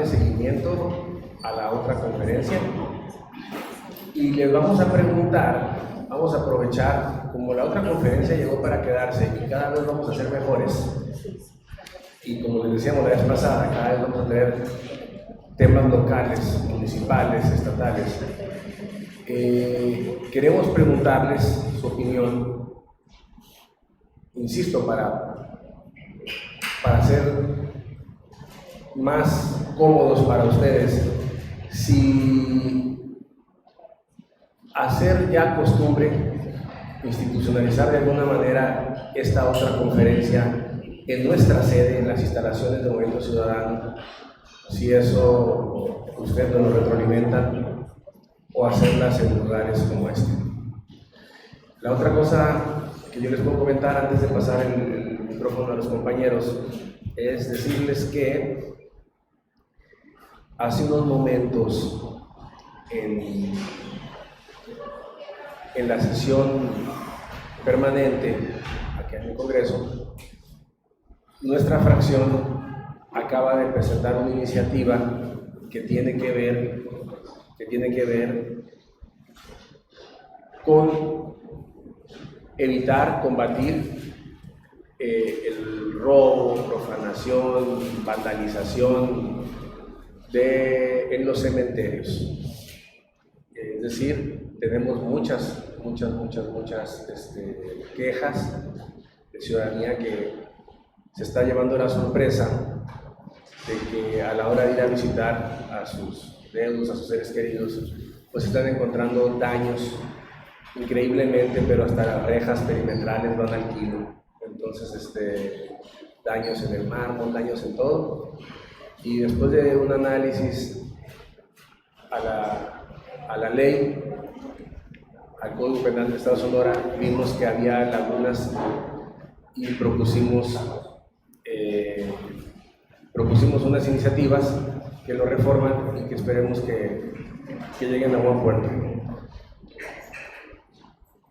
darle seguimiento a la otra conferencia y les vamos a preguntar, vamos a aprovechar, como la otra conferencia llegó para quedarse y cada vez vamos a ser mejores, y como les decíamos la vez pasada, cada vez vamos a tener temas locales, municipales, estatales. Queremos preguntarles su opinión, insisto, para ser más cómodos para ustedes, si hacer ya costumbre, institucionalizar de alguna manera esta otra conferencia en nuestra sede, en las instalaciones del Movimiento Ciudadano, si eso ustedes nos lo retroalimentan, o hacerlas en lugares como este. La otra cosa que yo les puedo comentar antes de pasar el micrófono a los compañeros es decirles que hace unos momentos en la sesión permanente aquí en el Congreso, nuestra fracción acaba de presentar una iniciativa que tiene que ver con evitar, combatir el robo, profanación, vandalización en los cementerios. Es decir, tenemos muchas quejas de ciudadanía que se está llevando la sorpresa de que a la hora de ir a visitar a sus deudos, a sus seres queridos, pues están encontrando daños increíblemente, pero hasta las rejas perimetrales van al kilo. Entonces, daños en el mármol, daños en todo. Y después de un análisis a la ley, al Código Penal del Estado de Sonora, vimos que había lagunas y propusimos unas iniciativas que lo reforman y que esperemos que lleguen a buen puerto.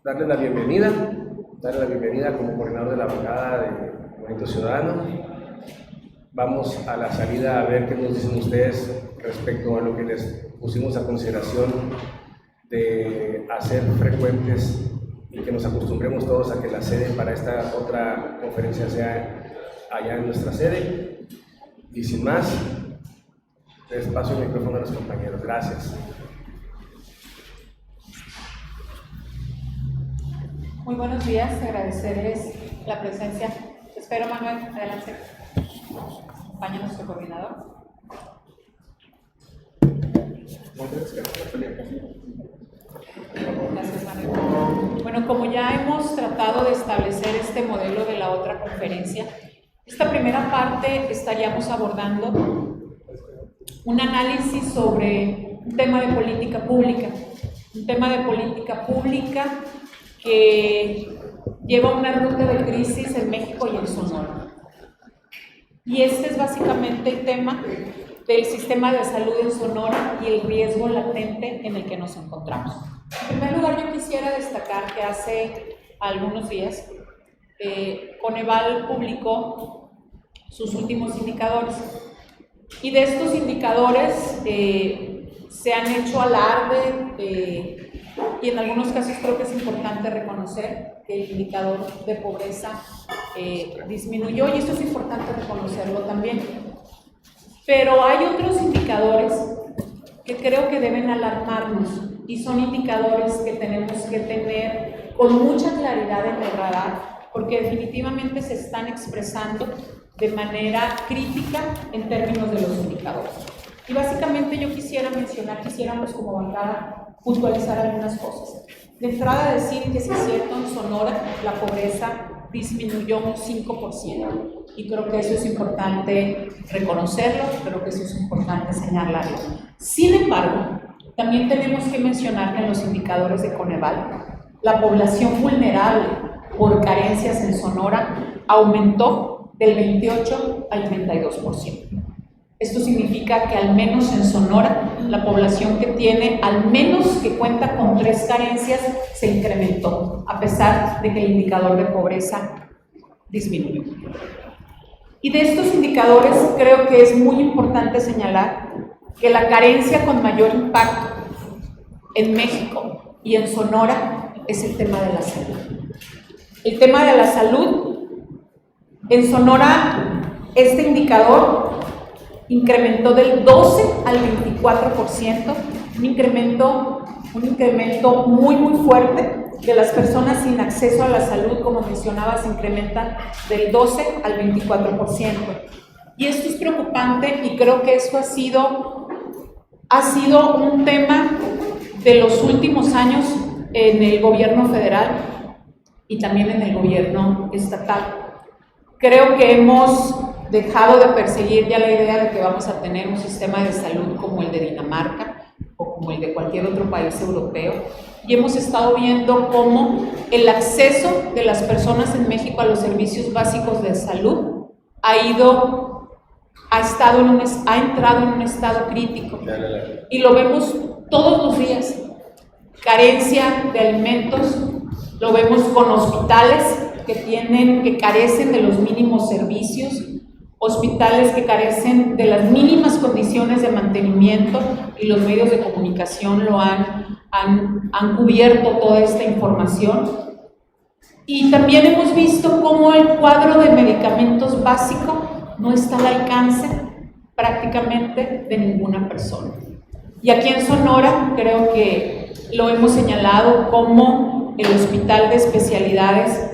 Darle la bienvenida como coordinador de la bancada de Movimiento Ciudadano. Vamos a la salida a ver qué nos dicen ustedes respecto a lo que les pusimos a consideración de hacer frecuentes y que nos acostumbremos todos a que la sede para esta otra conferencia sea allá en nuestra sede. Y sin más, les paso el micrófono a los compañeros. Gracias. Muy buenos días, agradecerles la presencia. Espero, Manuel, adelante. Acompaña a nuestro coordinador. Gracias, Manuel. Bueno, como ya hemos tratado de establecer este modelo de la otra conferencia, esta primera parte estaríamos abordando un análisis sobre un tema de política pública, que lleva una ruta de crisis en México y en Sonora. Y este es básicamente el tema del sistema de salud en Sonora y el riesgo latente en el que nos encontramos. En primer lugar, yo quisiera destacar que hace algunos días Coneval publicó sus últimos indicadores. Y de estos indicadores se han hecho alarde y en algunos casos creo que es importante reconocer que el indicador de pobreza disminuyó, y esto es importante reconocerlo también. Pero hay otros indicadores que creo que deben alarmarnos y son indicadores que tenemos que tener con mucha claridad en el radar, porque definitivamente se están expresando de manera crítica en términos de los indicadores. Y básicamente yo quisiéramos como bancada puntualizar algunas cosas. De entrada decir que si es cierto, en Sonora la pobreza disminuyó un 5%, y creo que eso es importante reconocerlo, creo que eso es importante señalarlo. Sin embargo, también tenemos que mencionar que en los indicadores de Coneval, la población vulnerable por carencias en Sonora aumentó del 28 al 32%. Esto significa que al menos en Sonora, la población que cuenta con 3 carencias se incrementó, a pesar de que el indicador de pobreza disminuyó. Y de estos indicadores creo que es muy importante señalar que la carencia con mayor impacto en México y en Sonora es el tema de la salud. El tema de la salud, en Sonora, este indicador incrementó del 12 al 24%, un incremento muy fuerte. De las personas sin acceso a la salud, como mencionaba, se incrementa del 12 al 24%. Y esto es preocupante y creo que esto ha sido un tema de los últimos años en el gobierno federal y también en el gobierno estatal. Creo que hemos dejado de perseguir ya la idea de que vamos a tener un sistema de salud como el de Dinamarca o como el de cualquier otro país europeo, y hemos estado viendo cómo el acceso de las personas en México a los servicios básicos de salud ha entrado en un estado crítico, y lo vemos todos los días. Carencia de alimentos, lo vemos con hospitales que carecen de los mínimos servicios, hospitales que carecen de las mínimas condiciones de mantenimiento, y los medios de comunicación lo han cubierto toda esta información. Y también hemos visto cómo el cuadro de medicamentos básico no está al alcance prácticamente de ninguna persona. Y aquí en Sonora creo que lo hemos señalado, como el hospital de especialidades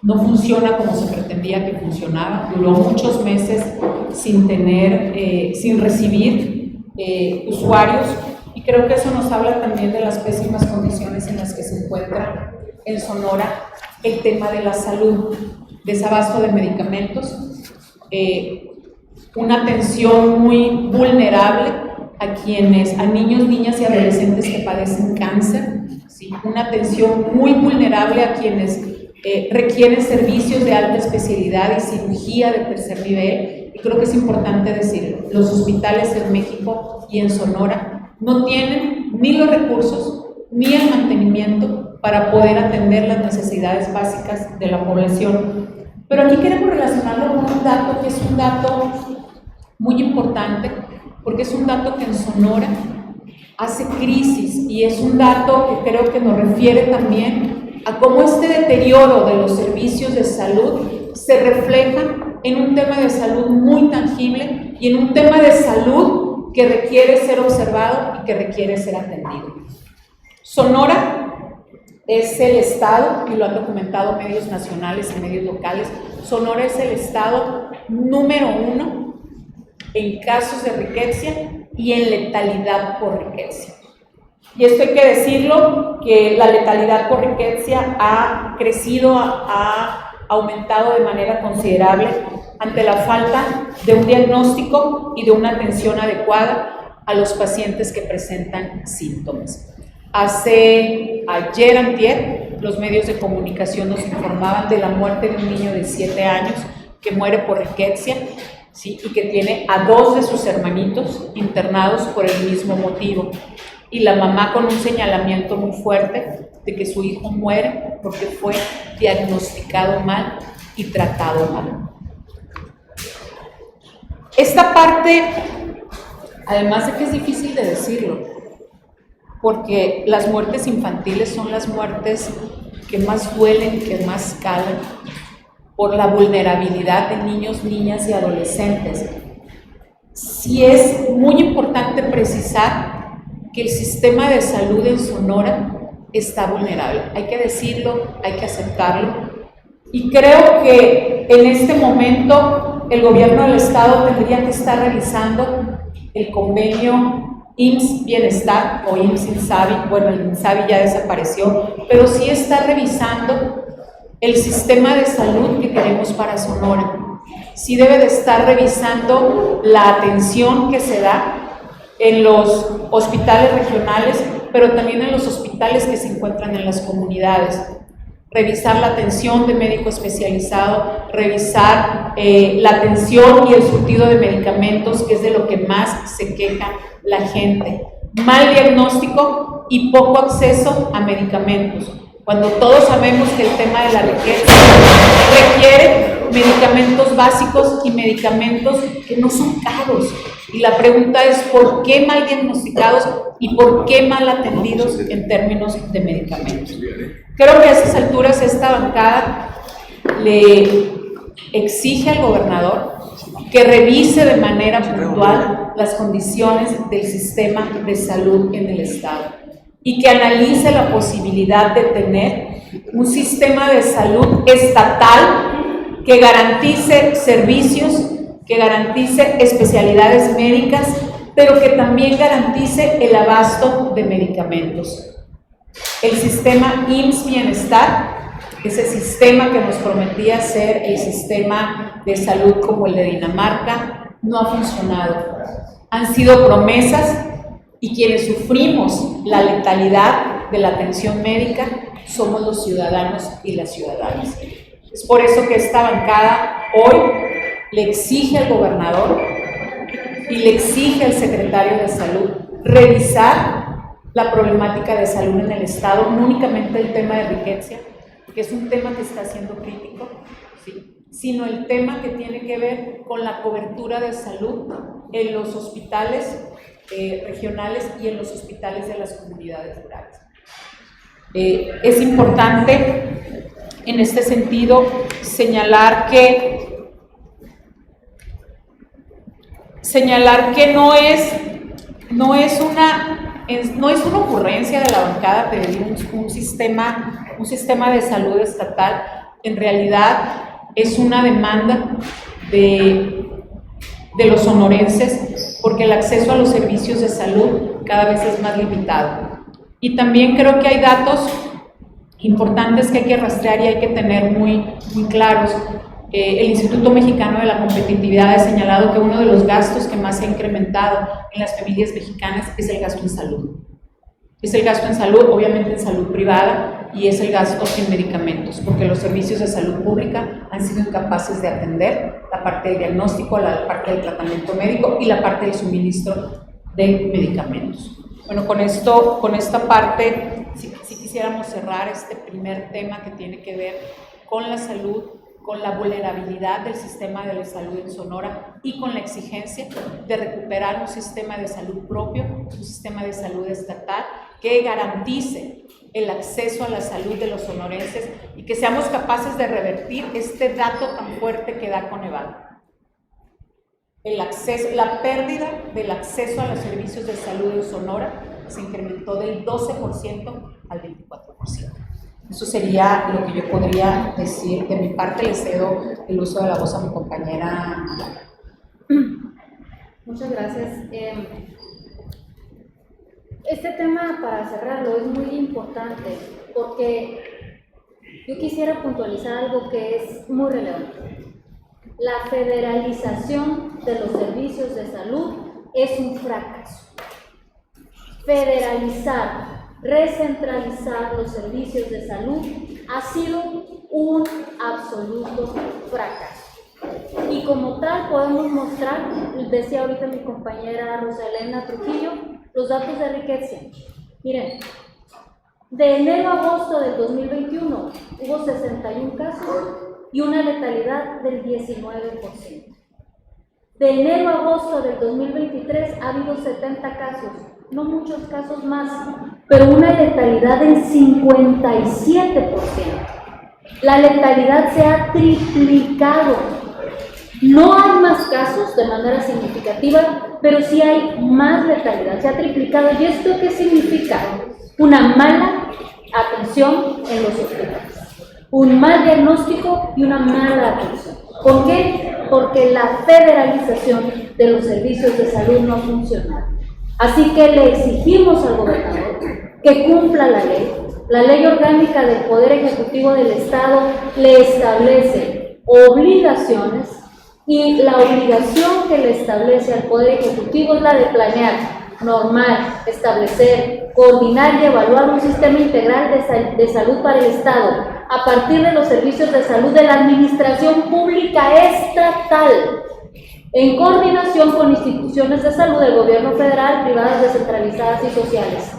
no funciona como se pretendía que funcionara. Duró muchos meses sin recibir usuarios, y creo que eso nos habla también de las pésimas condiciones en las que se encuentra en Sonora el tema de la salud, desabasto de medicamentos, una atención muy vulnerable a niños, niñas y adolescentes que padecen cáncer, ¿sí? Una atención muy vulnerable a quienes requieren servicios de alta especialidad y cirugía de tercer nivel. Y creo que es importante decirlo, los hospitales en México y en Sonora no tienen ni los recursos ni el mantenimiento para poder atender las necesidades básicas de la población. Pero aquí queremos relacionarlo con un dato que es un dato muy importante, porque es un dato que en Sonora hace crisis, y es un dato que creo que nos refiere también a cómo este deterioro de los servicios de salud se refleja en un tema de salud muy tangible y en un tema de salud que requiere ser observado y que requiere ser atendido. Sonora es el estado, y lo han documentado medios nacionales y medios locales, Sonora es el estado número 1 en casos de riqueza y en letalidad por riqueza. Y esto hay que decirlo, que la letalidad por riqueza ha crecido, ha aumentado de manera considerable ante la falta de un diagnóstico y de una atención adecuada a los pacientes que presentan síntomas. Antier, los medios de comunicación nos informaban de la muerte de un niño de 7 años que muere por riqueza, ¿sí? Y que tiene a 2 de sus hermanitos internados por el mismo motivo. Y la mamá con un señalamiento muy fuerte de que su hijo muere porque fue diagnosticado mal y tratado mal. Esta parte, además de que es difícil de decirlo, porque las muertes infantiles son las muertes que más duelen, que más calan, por la vulnerabilidad de niños, niñas y adolescentes. Sí es muy importante precisar que el sistema de salud en Sonora está vulnerable. Hay que decirlo, hay que aceptarlo. Y creo que en este momento el gobierno del estado tendría que estar revisando el convenio IMSS Bienestar o IMSS Insabi. Bueno, el Insabi ya desapareció, pero sí está revisando el sistema de salud que queremos para Sonora. Sí debe de estar revisando la atención que se da en los hospitales regionales, pero también en los hospitales que se encuentran en las comunidades. Revisar la atención de médico especializado, revisar la atención y el surtido de medicamentos, que es de lo que más se queja la gente. Mal diagnóstico y poco acceso a medicamentos, cuando todos sabemos que el tema de la riqueza requiere medicamentos básicos y medicamentos que no son caros. Y la pregunta es, ¿por qué mal diagnosticados y por qué mal atendidos en términos de medicamentos? Creo que a estas alturas esta bancada le exige al gobernador que revise de manera puntual las condiciones del sistema de salud en el estado y que analice la posibilidad de tener un sistema de salud estatal que garantice servicios, que garantice especialidades médicas, pero que también garantice el abasto de medicamentos. El sistema IMSS Bienestar, ese sistema que nos prometía ser el sistema de salud como el de Dinamarca, no ha funcionado. Han sido promesas y quienes sufrimos la letalidad de la atención médica somos los ciudadanos y las ciudadanas. Es por eso que esta bancada hoy le exige al gobernador y le exige al secretario de Salud revisar la problemática de salud en el estado, no únicamente el tema de riqueza, que es un tema que está siendo crítico, ¿sí?, sino el tema que tiene que ver con la cobertura de salud en los hospitales regionales y en los hospitales de las comunidades rurales. Es importante en este sentido señalar que no es una ocurrencia de la bancada pedir un sistema de salud estatal. En realidad es una demanda de los sonorenses, porque el acceso a los servicios de salud cada vez es más limitado. Y también creo que hay datos importantes que hay que rastrear y hay que tener muy claros. El Instituto Mexicano de la Competitividad ha señalado que uno de los gastos que más se ha incrementado en las familias mexicanas es el gasto en salud. Es el gasto en salud, obviamente en salud privada, y es el gasto en medicamentos, porque los servicios de salud pública han sido incapaces de atender la parte del diagnóstico, la parte del tratamiento médico y la parte del suministro de medicamentos. Bueno, con esta parte, si quisiéramos cerrar este primer tema que tiene que ver con la salud, con la vulnerabilidad del sistema de salud en Sonora y con la exigencia de recuperar un sistema de salud propio, un sistema de salud estatal que garantice el acceso a la salud de los sonorenses y que seamos capaces de revertir este dato tan fuerte que da Coneval. La pérdida del acceso a los servicios de salud en Sonora se incrementó del 12% al 24%. Eso sería lo que yo podría decir. De mi parte, le cedo el uso de la voz a mi compañera. Muchas gracias. Este tema, para cerrarlo, es muy importante porque yo quisiera puntualizar algo que es muy relevante. La federalización de los servicios de salud es un fracaso. Federalizar, recentralizar los servicios de salud ha sido un absoluto fracaso. Y como tal podemos mostrar, decía ahorita mi compañera Rosa Elena Trujillo, los datos de riqueza. Miren, de enero a agosto del 2021 hubo 61 casos y una letalidad del 19%. De enero a agosto del 2023 ha habido 70 casos, no muchos casos más, pero una letalidad del 57%. La letalidad se ha triplicado. No hay más casos de manera significativa, pero sí hay más letalidad, se ha triplicado. ¿Y esto qué significa? Una mala atención en los hospitales, un mal diagnóstico y una mala atención. ¿Por qué? Porque la federalización de los servicios de salud no ha funcionado. Así que le exigimos al gobernador que cumpla la ley. La ley orgánica del Poder Ejecutivo del Estado le establece obligaciones y la obligación que le establece al Poder Ejecutivo es la de planear, normar, establecer, coordinar y evaluar un sistema integral de salud para el Estado a partir de los servicios de salud de la Administración Pública Estatal, en coordinación con instituciones de salud del gobierno federal, privadas, descentralizadas y sociales.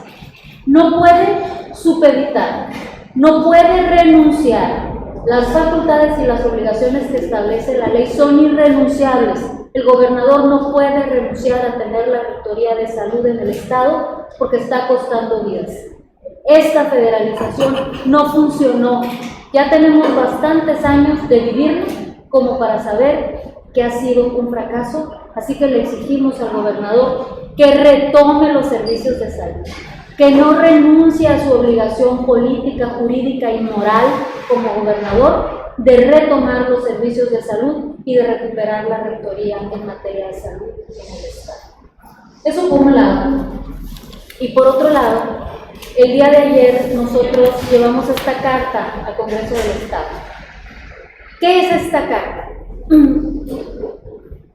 No puede supeditar, no puede renunciar Las facultades y las obligaciones que establece la ley son irrenunciables. El gobernador no puede renunciar a tener la Rectoría de Salud en el Estado porque está costando vidas. Esta federalización no funcionó. Ya tenemos bastantes años de vivirlo como para saber que ha sido un fracaso, así que le exigimos al gobernador que retome los servicios de salud, que no renuncie a su obligación política, jurídica y moral como gobernador de retomar los servicios de salud y de recuperar la rectoría en materia de salud en el Estado. Eso por un lado. Y por otro lado, el día de ayer nosotros llevamos esta carta al Congreso del Estado. ¿Qué es esta carta?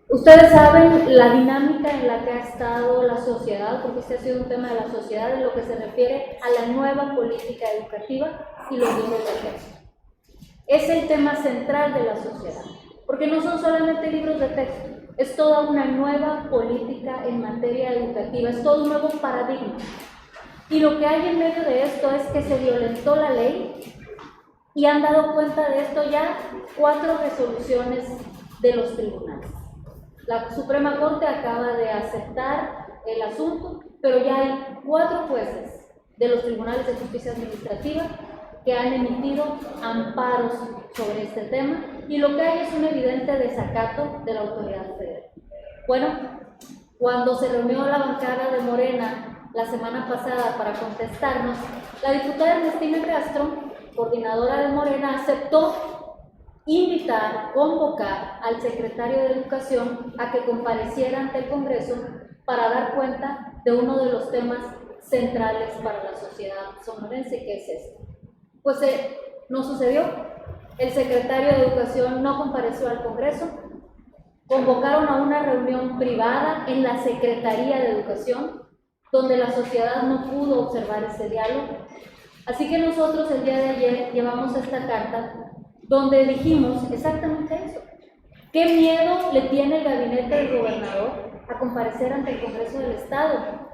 Ustedes saben la dinámica en la que ha estado la sociedad, porque este ha sido un tema de la sociedad en lo que se refiere a la nueva política educativa y los libros de texto. Es el tema central de la sociedad, porque no son solamente libros de texto, es toda una nueva política en materia educativa, es todo un nuevo paradigma. Y lo que hay en medio de esto es que se violentó la ley y han dado cuenta de esto ya 4 resoluciones de los tribunales. La Suprema Corte acaba de aceptar el asunto, pero ya hay 4 jueces de los tribunales de justicia administrativa que han emitido amparos sobre este tema, y lo que hay es un evidente desacato de la autoridad federal. Bueno, cuando se reunió la bancada de Morena la semana pasada para contestarnos, la diputada Ernestina Castro, coordinadora de Morena, aceptó invitar, convocar al secretario de Educación a que compareciera ante el Congreso para dar cuenta de uno de los temas centrales para la sociedad sonorense, que es este. Pues no sucedió. El secretario de Educación no compareció al Congreso. Convocaron a una reunión privada en la Secretaría de Educación, donde la sociedad no pudo observar ese diálogo. Así que nosotros el día de ayer llevamos esta carta donde dijimos exactamente eso. ¿Qué miedo le tiene el gabinete del gobernador a comparecer ante el Congreso del Estado?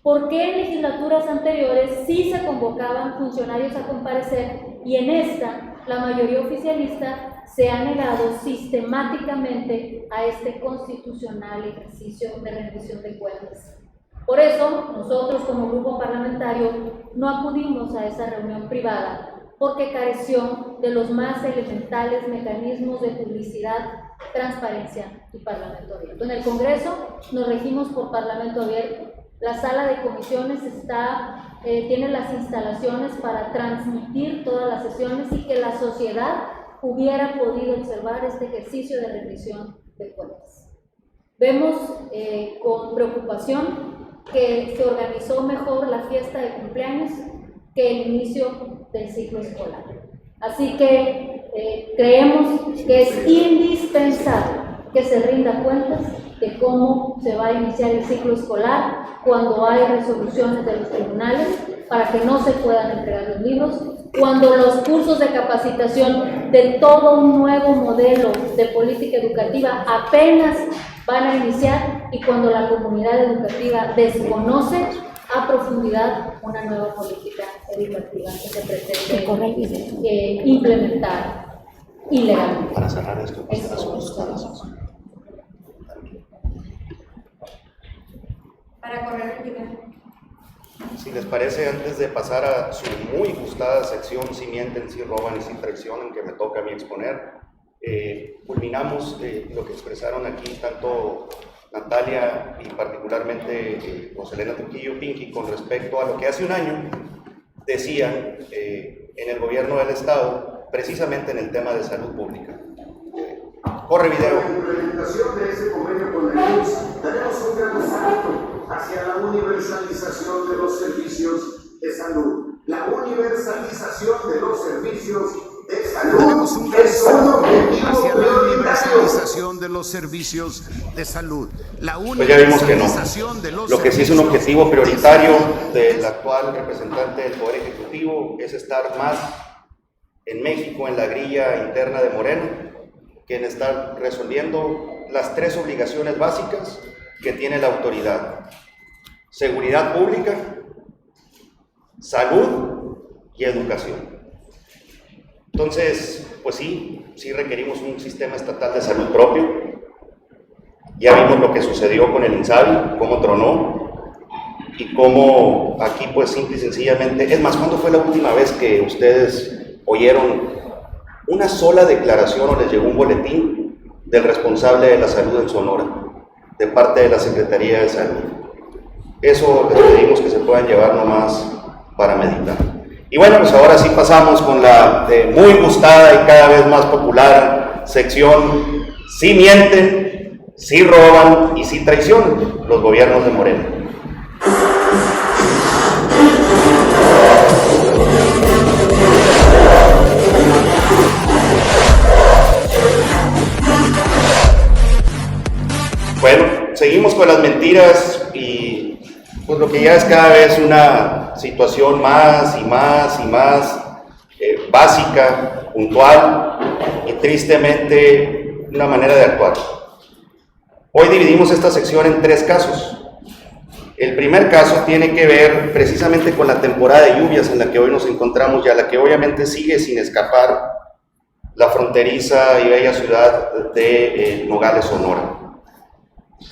¿Por qué en legislaturas anteriores sí se convocaban funcionarios a comparecer y en esta la mayoría oficialista se ha negado sistemáticamente a este constitucional ejercicio de rendición de cuentas? Por eso, nosotros como grupo parlamentario no acudimos a esa reunión privada, porque careció de los más elementales mecanismos de publicidad, transparencia y parlamento abierto. En el Congreso nos regimos por parlamento abierto. La sala de comisiones tiene las instalaciones para transmitir todas las sesiones y que la sociedad hubiera podido observar este ejercicio de rendición de cuentas. Vemos con preocupación que se organizó mejor la fiesta de cumpleaños que el inicio del ciclo escolar. Así que creemos que es indispensable que se rinda cuentas de cómo se va a iniciar el ciclo escolar cuando hay resoluciones de los tribunales para que no se puedan entregar los libros, cuando los cursos de capacitación de todo un nuevo modelo de política educativa apenas van a iniciar y cuando la comunidad educativa desconoce a profundidad una nueva política educativa que se pretende implementar ilegalmente. Para cerrar esto, para correr el video. si les parece, antes de pasar a su muy gustada sección Si mienten, si roban y si traicionan, que me toca a mí exponer, culminamos lo que expresaron aquí tanto Natalia y particularmente Roselena Trujillo Pinqui con respecto a lo que hace un año decían en el gobierno del Estado, precisamente en el tema de salud pública. Corre video. Con la implementación de ese convenio con el IMSS, daremos un gran salto hacia la universalización de los servicios de salud. La universalización de los servicios de salud Tenemos un gran es un salto objetivo hacia la prioritario. universalización de los servicios de salud. La Pues ya vimos que no. universalización de los Lo que sí es un servicios objetivo de prioritario salud del actual representante del Poder Ejecutivo es estar más en México, en la grilla interna de Morena, que en estar resolviendo las 3 obligaciones básicas que tiene la autoridad: seguridad pública, salud y educación. Entonces, pues sí requerimos un sistema estatal de salud propio. Ya vimos lo que sucedió con el INSABI, cómo tronó y cómo aquí pues simple y sencillamente, es más, ¿cuándo fue la última vez que ustedes oyeron una sola declaración o les llegó un boletín del responsable de la salud en Sonora, de parte de la Secretaría de Salud? Eso les pedimos que se puedan llevar nomás para meditar. Y bueno, pues ahora sí pasamos con la muy gustada y cada vez más popular sección: sí mienten, sí roban y sí traicionan los gobiernos de Morena. Bueno, seguimos con las mentiras y pues lo que ya es cada vez una situación más básica, puntual y tristemente una manera de actuar. Hoy dividimos esta sección en 3 casos. El primer caso tiene que ver precisamente con la temporada de lluvias en la que hoy nos encontramos y a la que obviamente sigue sin escapar la fronteriza y bella ciudad de Nogales, Sonora.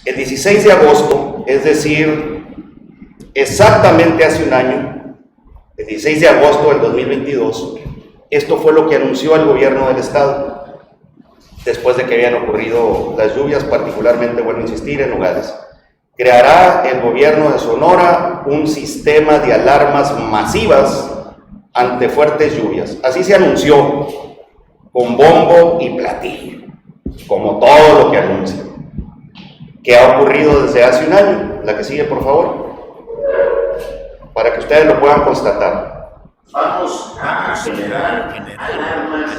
El 16 de agosto, es decir, exactamente hace un año, el 16 de agosto del 2022, esto fue lo que anunció el gobierno del estado, después de que habían ocurrido las lluvias, particularmente, vuelvo a insistir, en Nogales. Creará el gobierno de Sonora un sistema de alarmas masivas ante fuertes lluvias. Así se anunció, con bombo y platillo, como todo lo que anuncia. ¿Qué ha ocurrido desde hace un año? La que sigue, por favor, para que ustedes lo puedan constatar. Vamos a generar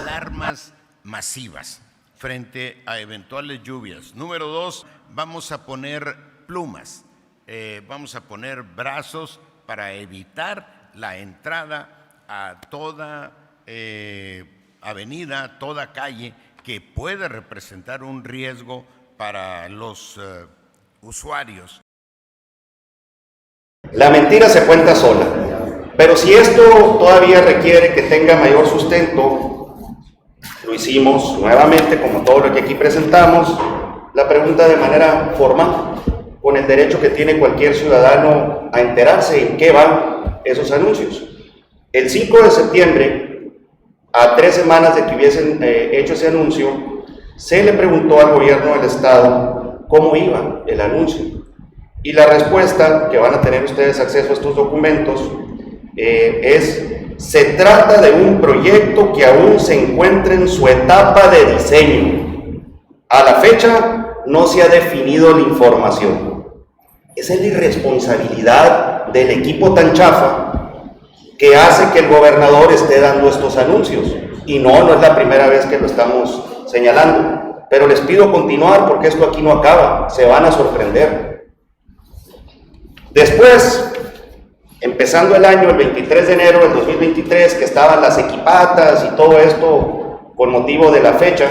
alarmas masivas frente a eventuales lluvias. Número 2, vamos a poner plumas, vamos a poner brazos para evitar la entrada a toda avenida, toda calle que puede representar un riesgo para los usuarios. La mentira se cuenta sola, pero si esto todavía requiere que tenga mayor sustento, lo hicimos nuevamente, como todo lo que aquí presentamos, la pregunta de manera formal, con el derecho que tiene cualquier ciudadano a enterarse en qué van esos anuncios. El 5 de septiembre, a 3 semanas de que hubiesen hecho ese anuncio, se le preguntó al gobierno del estado cómo iba el anuncio. Y la respuesta, que van a tener ustedes acceso a estos documentos, se trata de un proyecto que aún se encuentra en su etapa de diseño. A la fecha no se ha definido la información. Esa es la irresponsabilidad del equipo tan chafa que hace que el gobernador esté dando estos anuncios. Y no es la primera vez que lo estamos señalando, pero les pido continuar porque esto aquí no acaba, se van a sorprender. Después, empezando el año, el 23 de enero del 2023, que estaban las equipatas y todo esto con motivo de la fecha,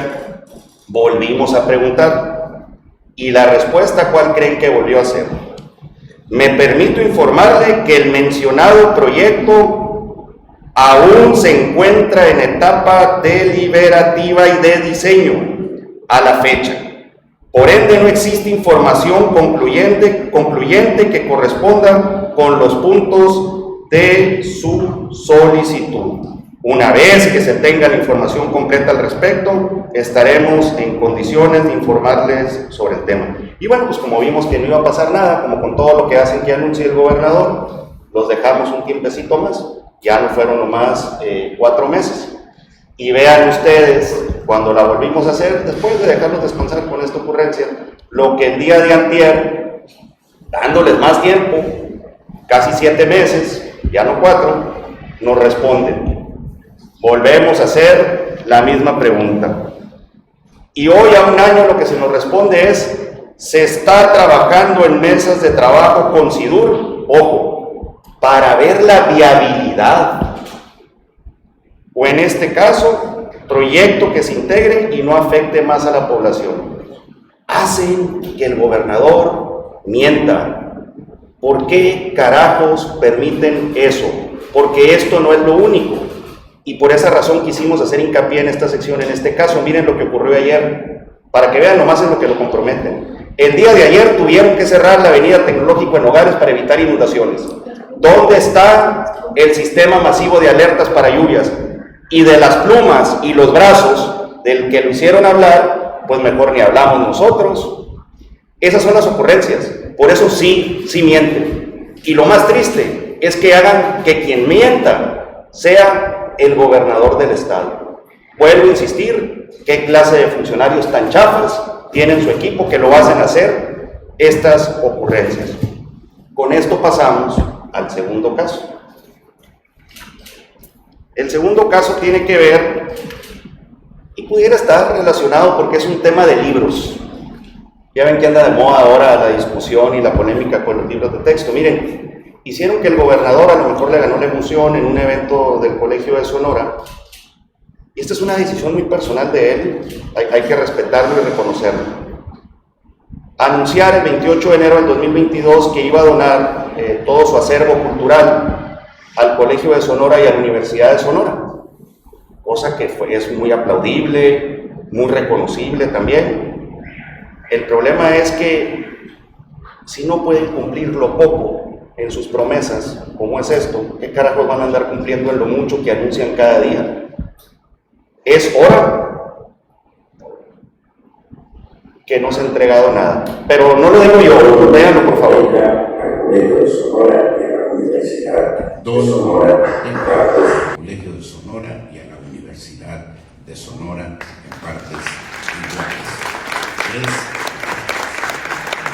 volvimos a preguntar. ¿Y la respuesta cuál creen que volvió a ser? Me permito informarle que el mencionado proyecto aún se encuentra en etapa deliberativa y de diseño a la fecha. Por ende, no existe información concluyente que corresponda con los puntos de su solicitud. Una vez que se tenga la información completa al respecto, estaremos en condiciones de informarles sobre el tema. Y bueno, pues como vimos que no iba a pasar nada, como con todo lo que hacen que anuncie el gobernador, los dejamos un tiempecito más. Ya no fueron nomás 4 meses. Y vean ustedes, cuando la volvimos a hacer, después de dejarlos descansar con esta ocurrencia, lo que el día de antier, dándoles más tiempo, casi 7 meses, ya no 4, nos responden. Volvemos a hacer la misma pregunta. Y hoy a un año lo que se nos responde es, se está trabajando en mesas de trabajo con SIDUR, ojo, para ver la viabilidad, o en este caso, proyecto que se integre y no afecte más a la población. Hacen que el gobernador mienta. ¿Por qué carajos permiten eso? Porque esto no es lo único. y por esa razón quisimos hacer hincapié en esta sección, en este caso. Miren lo que ocurrió ayer, para que vean nomás en lo que lo comprometen. El día de ayer tuvieron que cerrar la avenida Tecnológico en Nogales para evitar inundaciones. ¿Dónde está el sistema masivo de alertas para lluvias? Y de las plumas y los brazos del que lo hicieron hablar, pues mejor ni hablamos nosotros. Esas son las ocurrencias, por eso sí mienten. Y lo más triste es que hagan que quien mienta sea el gobernador del estado. Vuelvo a insistir, ¿qué clase de funcionarios tan chafas tienen su equipo que lo hacen hacer estas ocurrencias? Con esto pasamos al segundo caso. El segundo caso tiene que ver, y pudiera estar relacionado porque es un tema de libros. Ya ven que anda de moda ahora la discusión y la polémica con los libros de texto. Miren, hicieron que el gobernador a lo mejor le ganó la emoción en un evento del Colegio de Sonora. Y esta es una decisión muy personal de él, hay que respetarlo y reconocerlo. Anunciar el 28 de enero del 2022 que iba a donar todo su acervo cultural al Colegio de Sonora y a la Universidad de Sonora, cosa que es muy aplaudible, muy reconocible también. El problema es que si no pueden cumplir lo poco en sus promesas, como es esto, ¿qué carajos van a andar cumpliendo en lo mucho que anuncian cada día? Es hora que no se ha entregado nada. Pero no lo digo yo, véanlo por favor. Dono al Colegio de Sonora y a la Universidad de Sonora en partes iguales.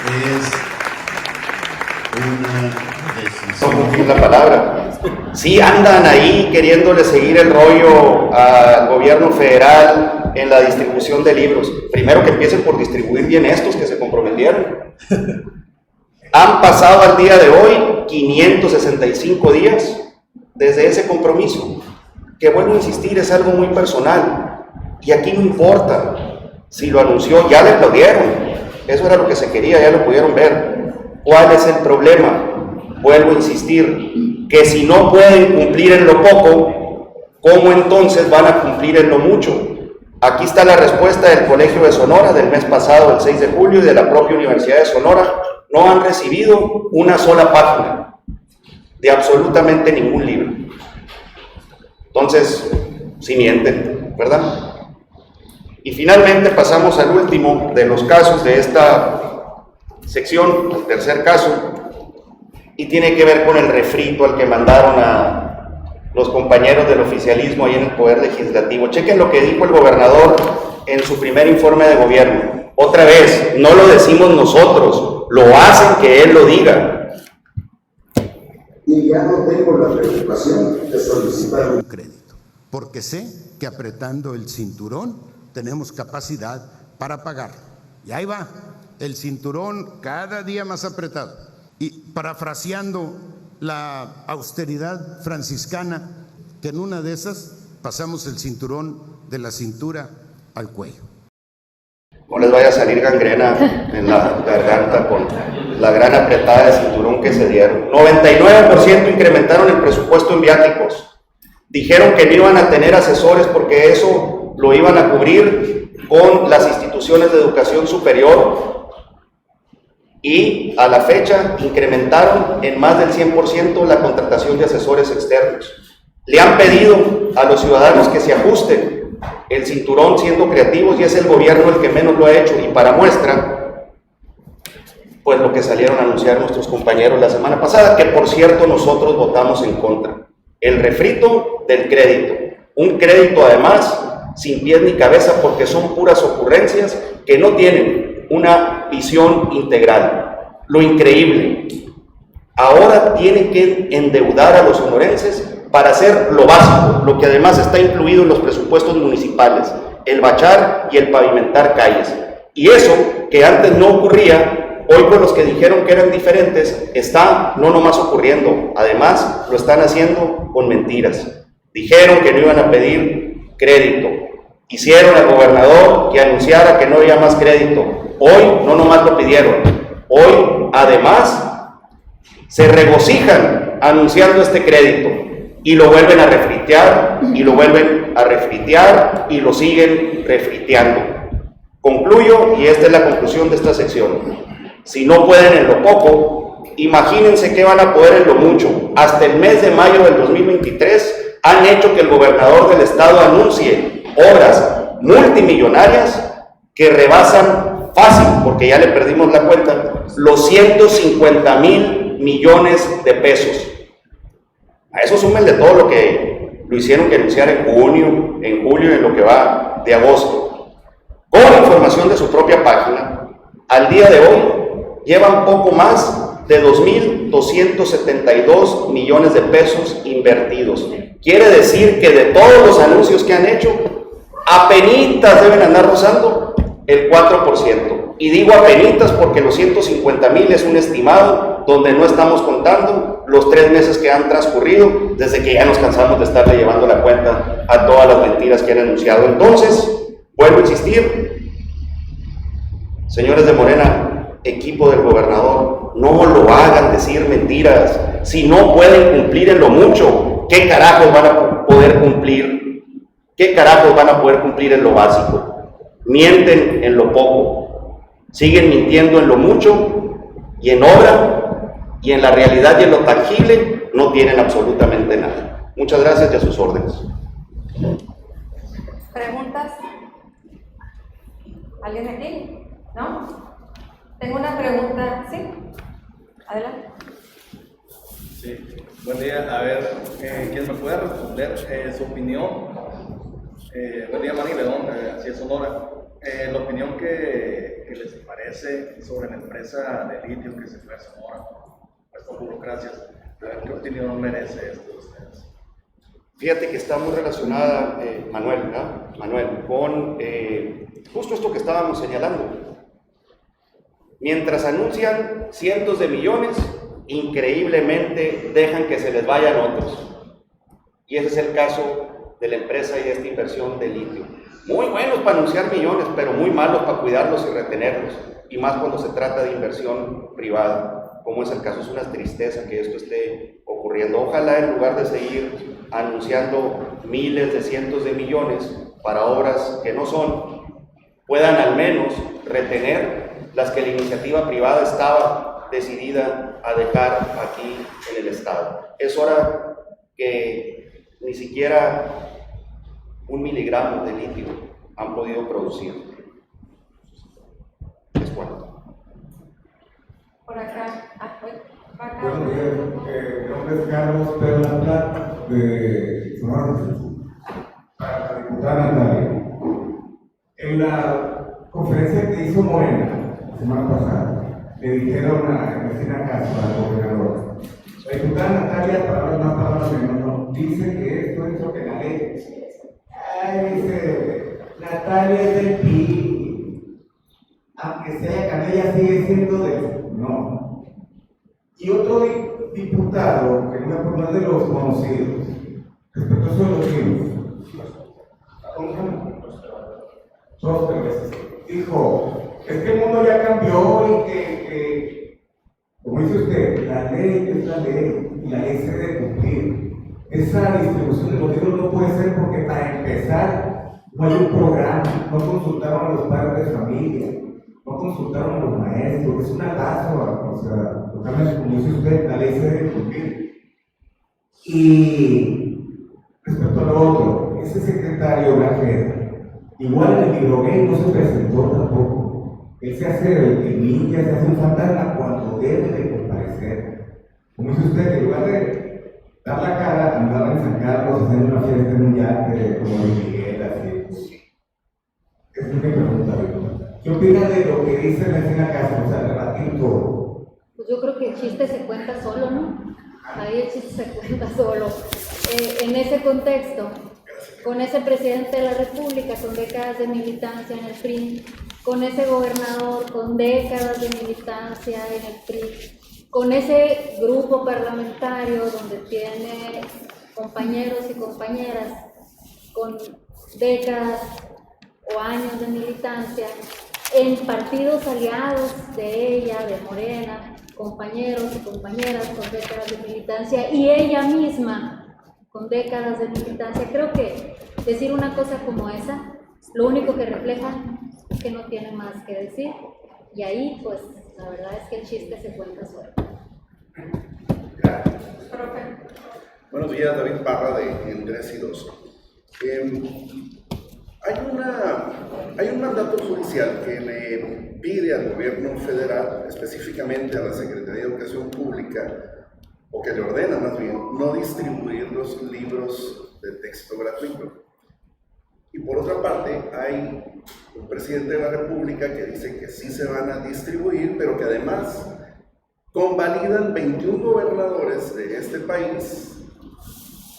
Es una decisión. Es la palabra. Sí andan ahí queriéndole seguir el rollo al gobierno federal en la distribución de libros. Primero que empiecen por distribuir bien estos que se comprometieron. Han pasado al día de hoy 565 días desde ese compromiso, que vuelvo a insistir, es algo muy personal. Y aquí no importa si lo anunció, ya le aplaudieron. Eso era lo que se quería, ya lo pudieron ver. ¿Cuál es el problema? Vuelvo a insistir, que si no pueden cumplir en lo poco, ¿cómo entonces van a cumplir en lo mucho? Aquí está la respuesta del Colegio de Sonora del mes pasado, el 6 de julio, y de la propia Universidad de Sonora. No han recibido una sola página de absolutamente ningún libro. Entonces, sí mienten, ¿verdad? Y finalmente pasamos al último de los casos de esta sección, el tercer caso, y tiene que ver con el refrito al que mandaron a los compañeros del oficialismo ahí en el Poder Legislativo. Chequen lo que dijo el gobernador en su primer informe de gobierno. Otra vez, no lo decimos nosotros, lo hacen que él lo diga. Y ya no tengo la preocupación de solicitar un crédito, porque sé que apretando el cinturón tenemos capacidad para pagar. Y ahí va, el cinturón cada día más apretado. Y parafraseando la austeridad franciscana, que en una de esas pasamos el cinturón de la cintura al cuello. No les vaya a salir gangrena en la garganta con la gran apretada de cinturón que se dieron. 99% incrementaron el presupuesto en viáticos. Dijeron que no iban a tener asesores porque eso lo iban a cubrir con las instituciones de educación superior. Y a la fecha incrementaron en más del 100% la contratación de asesores externos. Le han pedido a los ciudadanos que se ajusten el cinturón siendo creativos y es el gobierno el que menos lo ha hecho. Y para muestra, pues lo que salieron a anunciar nuestros compañeros la semana pasada, que por cierto nosotros votamos en contra. El refrito del crédito. Un crédito además sin pies ni cabeza porque son puras ocurrencias que no tienen una visión integral. Lo increíble, ahora tienen que endeudar a los sonorenses para hacer lo básico, lo que además está incluido en los presupuestos municipales, el bachar y el pavimentar calles. Y eso, que antes no ocurría, hoy con los que dijeron que eran diferentes, está no nomás ocurriendo, además lo están haciendo con mentiras. Dijeron que no iban a pedir crédito, hicieron al gobernador que anunciara que no había más crédito. Hoy no nomás lo pidieron, hoy además se regocijan anunciando este crédito. y lo vuelven a refritear, y lo vuelven a refritear, y lo siguen refriteando. Concluyo, y esta es la conclusión de esta sección: si no pueden en lo poco, imagínense qué van a poder en lo mucho. Hasta el mes de mayo del 2023 han hecho que el gobernador del estado anuncie obras multimillonarias que rebasan fácil, porque ya le perdimos la cuenta, los 150,000 millones de pesos. A eso súmenle todo lo que lo hicieron que anunciar en junio, en julio y en lo que va de agosto. Con información de su propia página, al día de hoy llevan poco más de 2,272 millones de pesos invertidos. Quiere decir que de todos los anuncios que han hecho, apenitas deben andar rozando el 4%. Y digo apenitas porque los 150,000 es un estimado donde no estamos contando los 3 meses que han transcurrido desde que ya nos cansamos de estarle llevando la cuenta a todas las mentiras que han anunciado. Entonces, vuelvo a insistir, señores de Morena, equipo del gobernador, no lo hagan decir mentiras. Si no pueden cumplir en lo mucho, ¿qué carajos van a poder cumplir? ¿Qué carajos van a poder cumplir en lo básico? Mienten en lo poco, siguen mintiendo en lo mucho, y en obra, y en la realidad y en lo tangible, no tienen absolutamente nada. Muchas gracias y a sus órdenes. ¿Preguntas? ¿Alguien aquí? ¿No? Tengo una pregunta, ¿sí? Adelante. Sí, buen día. A ver, ¿quién me puede responder su opinión? Buen día, Manny León, así es Sonora. La opinión que les parece sobre la empresa de litio que se fue a Sonora, estas burocracias. A ver, ¿qué opinión merece esto de ustedes? Fíjate que está muy relacionada, Manuel, ¿verdad? Manuel, con justo esto que estábamos señalando. Mientras anuncian cientos de millones, increíblemente dejan que se les vayan otros. Y ese es el caso de la empresa y de esta inversión de litio. Muy buenos para anunciar millones, pero muy malos para cuidarlos y retenerlos. Y más cuando se trata de inversión privada, como es el caso. Es una tristeza que esto esté ocurriendo. Ojalá, en lugar de seguir anunciando miles de cientos de millones para obras que no son, puedan al menos retener las que la iniciativa privada estaba decidida a dejar aquí en el Estado. Es hora que ni siquiera 1 miligramo de litio han podido producir. Es cuanto. Por acá. Buenos días, mi nombre es Carlos Pedro Plata, de Sonora, para la diputada Natalia. En la conferencia que hizo Morena la semana pasada, le dijeron a Cristina Castro, a la gobernadora, la diputada Natalia, palabras más, palabras menos, dice que esto es lo que la ley. Ay, dice, Natalia es del PRI, aunque sea Canella sigue siendo de... No. Y otro diputado, que no es de los conocidos, respetuoso de los hijos, dijo, es que el mundo ya cambió y que, como dice usted, la ley es la ley y la ley se debe cumplir. Esa distribución de los libros no puede ser porque, para empezar, no hay un programa, no consultaron a los padres de familia, no consultaron a los maestros, es una lástima, o sea, totalmente, como dice usted, la ley se debe cumplir. Y respecto a lo otro, ese secretario Grajeda, igual en el libro gay no se presentó tampoco. Él se hace el ninja, se hace un fantasma cuando debe de comparecer. Como dice usted, en lugar de dar la cara, andaban en San Carlos haciendo una fiesta en un yate como de Miguel, así. Esa es mi pregunta, ¿qué opina de lo que dice la escena Castro? O sea, rebatir todo. Pues yo creo que el chiste se cuenta solo, ¿no? Ahí el chiste se cuenta solo. En ese contexto, con ese presidente de la República con décadas de militancia en el PRI, con ese gobernador con décadas de militancia en el PRI, con ese grupo parlamentario donde tiene compañeros y compañeras con décadas o años de militancia, en partidos aliados de ella, de Morena, compañeros y compañeras con décadas de militancia, y ella misma con décadas de militancia. Creo que decir una cosa como esa, lo único que refleja es que no tiene más que decir, y ahí pues la verdad es que el chiste se cuenta solo. Buenos días, David Parra de En 3 y 2. Hay un mandato judicial que me pide al gobierno federal, específicamente a la Secretaría de Educación Pública, o que le ordena más bien, no distribuir los libros de texto gratuito. Y por otra parte, hay un presidente de la República que dice que sí se van a distribuir, pero que además convalidan 21 gobernadores de este país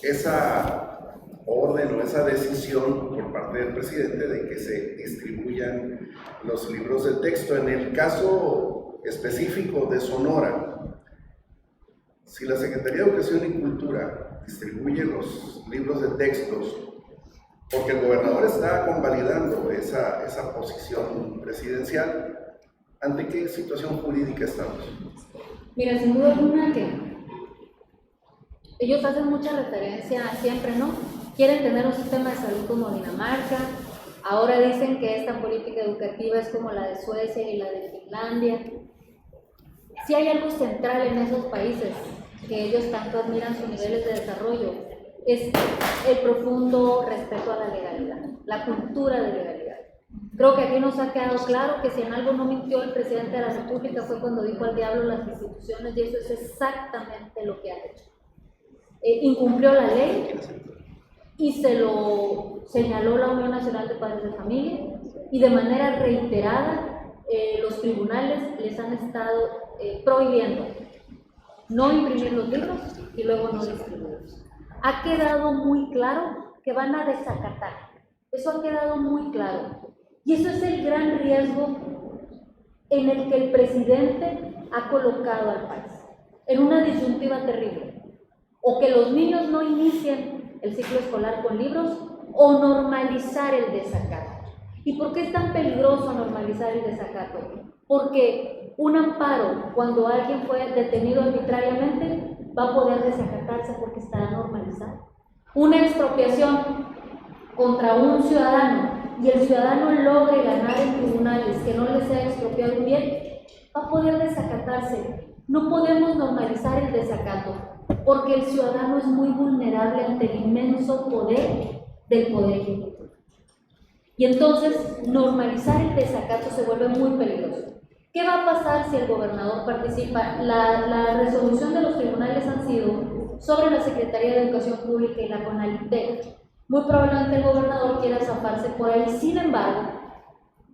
esa orden o esa decisión por parte del presidente de que se distribuyan los libros de texto. En el caso específico de Sonora, si la Secretaría de Educación y Cultura distribuye los libros de textos, porque el gobernador está convalidando esa posición presidencial, ¿ante qué situación jurídica estamos? Mira, sin duda alguna que ellos hacen mucha referencia siempre, ¿no? Quieren tener un sistema de salud como Dinamarca, ahora dicen que esta política educativa es como la de Suecia y la de Finlandia. Si hay algo central en esos países que ellos tanto admiran sus niveles de desarrollo, es el profundo respeto a la legalidad, la cultura de legalidad. Creo que aquí nos ha quedado claro que si en algo no mintió el presidente de la República fue cuando dijo al diablo las instituciones, y eso es exactamente lo que ha hecho. Incumplió la ley y se lo señaló la Unión Nacional de Padres de Familia, y de manera reiterada los tribunales les han estado prohibiendo no imprimir los libros y luego no distribuirlos. Ha quedado muy claro que van a desacatar. Eso ha quedado muy claro. Y eso es el gran riesgo en el que el presidente ha colocado al país, en una disyuntiva terrible. O que los niños no inicien el ciclo escolar con libros, o normalizar el desacato. ¿Y por qué es tan peligroso normalizar el desacato? Porque un amparo, cuando alguien fue detenido arbitrariamente, va a poder desacatarse porque estará normalizado. Una expropiación contra un ciudadano y el ciudadano logre ganar en tribunales que no le sea expropiado un bien, va a poder desacatarse. No podemos normalizar el desacato porque el ciudadano es muy vulnerable ante el inmenso poder del poder ejecutivo. Y entonces normalizar el desacato se vuelve muy peligroso. ¿Qué va a pasar si el gobernador participa? La resolución de los tribunales han sido sobre la Secretaría de Educación Pública y la CONALITEC. Muy probablemente el gobernador quiera zafarse por ahí. Sin embargo,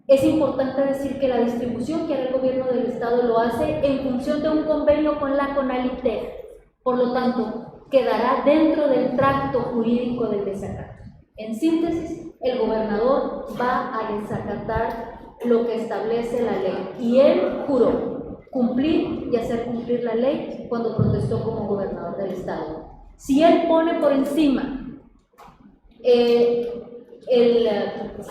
es importante decir que la distribución que hará el gobierno del estado lo hace en función de un convenio con la CONALITEC. Por lo tanto, quedará dentro del tracto jurídico del desacato. En síntesis, el gobernador va a desacatar lo que establece la ley, y él juró cumplir y hacer cumplir la ley cuando protestó como gobernador del estado. Si él pone por encima el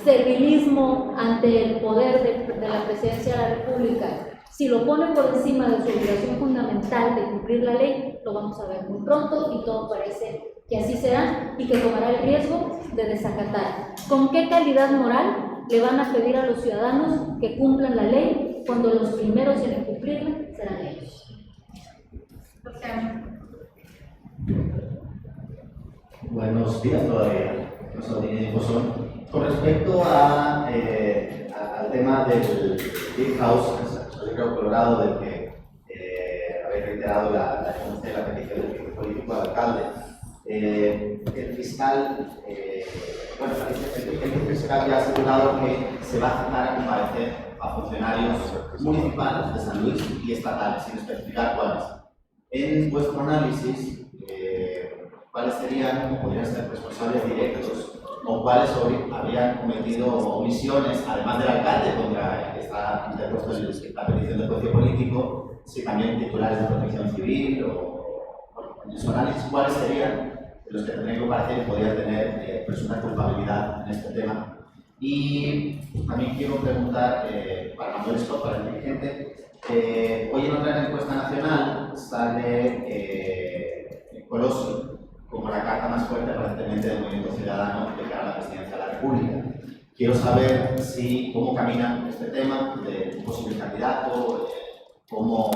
servilismo ante el poder de la presidencia de la República, si lo pone por encima de su obligación fundamental de cumplir la ley, lo vamos a ver muy pronto, y todo parece que así será, y que tomará el riesgo de desacatar. ¿Con qué calidad moral le van a pedir a los ciudadanos que cumplan la ley cuando los primeros en incumplirla serán ellos? Buenos días todavía. Con respecto al tema del Big House, el Río Colorado, del que habéis reiterado la denuncia de la petición del equipo político al alcalde, el fiscal, el fiscal ya ha asegurado que se va a aceptar a comparecer a funcionarios municipales de San Luis y estatales, sin especificar cuáles. En vuestro análisis, ¿cuáles serían o podrían ser responsables directos, o cuáles habrían cometido omisiones, además del alcalde, contra esta interpuesta la petición de juicio político, si también titulares de protección civil, o en su análisis, cuáles serían los que tendrían que comparecer y podrían tener presunta culpabilidad en este tema? Y también quiero preguntar para Manuel Scott, para el dirigente, hoy en otra encuesta nacional sale Colosio como la carta más fuerte aparentemente del Movimiento Ciudadano de cara a la presidencia de la República. Quiero saber cómo camina este tema de un posible candidato, cómo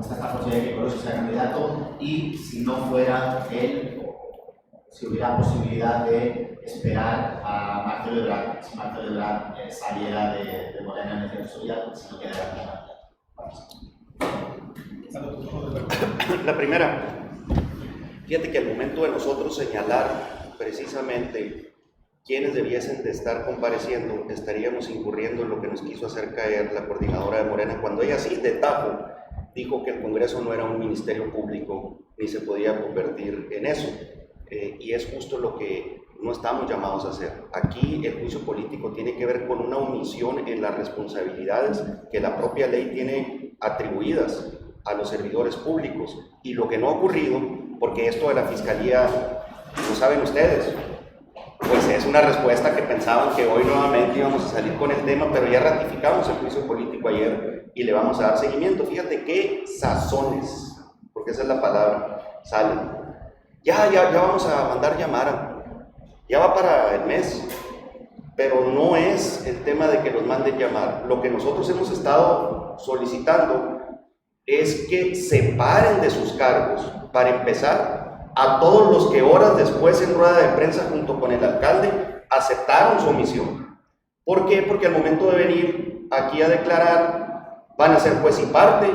está esta posibilidad de que Colosio sea candidato, y si no fuera él, si hubiera posibilidad de esperar a Marcelo Ebrard, si Marcelo Ebrard saliera de Morena en el centro social, si no quedara como candidato. La primera, fíjate que al momento de nosotros señalar precisamente quienes debiesen de estar compareciendo, estaríamos incurriendo en lo que nos quiso hacer caer la coordinadora de Morena, cuando ella sí de tajo dijo que el Congreso no era un ministerio público ni se podía convertir en eso. Y es justo lo que no estamos llamados a hacer. Aquí el juicio político tiene que ver con una omisión en las responsabilidades que la propia ley tiene atribuidas a los servidores públicos, y lo que no ha ocurrido, porque esto de la Fiscalía, lo saben ustedes, pues es una respuesta que pensaban que hoy nuevamente íbamos a salir con el tema, pero ya ratificamos el juicio político ayer y le vamos a dar seguimiento. Fíjate qué sazones, porque esa es la palabra, salen. Ya vamos a mandar llamar, ya va para el mes, pero no es el tema de que los manden llamar. Lo que nosotros hemos estado solicitando es que separen de sus cargos, para empezar, a todos los que horas después en rueda de prensa junto con el alcalde aceptaron su omisión. ¿Por qué? Porque al momento de venir aquí a declarar van a ser juez y parte,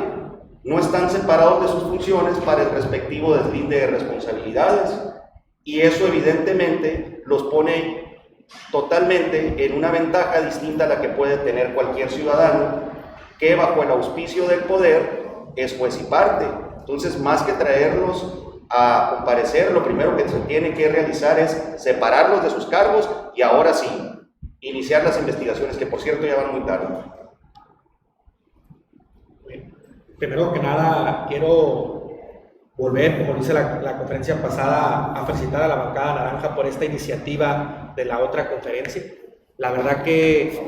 no están separados de sus funciones para el respectivo deslinde de responsabilidades, y eso evidentemente los pone totalmente en una ventaja distinta a la que puede tener cualquier ciudadano que bajo el auspicio del poder es juez y parte. Entonces, más que traerlos a comparecer, lo primero que se tiene que realizar es separarlos de sus cargos y ahora sí, iniciar las investigaciones, que por cierto ya van muy tarde. Primero que nada, quiero volver, como dice la conferencia pasada, a felicitar a la bancada naranja por esta iniciativa de la otra conferencia. La verdad que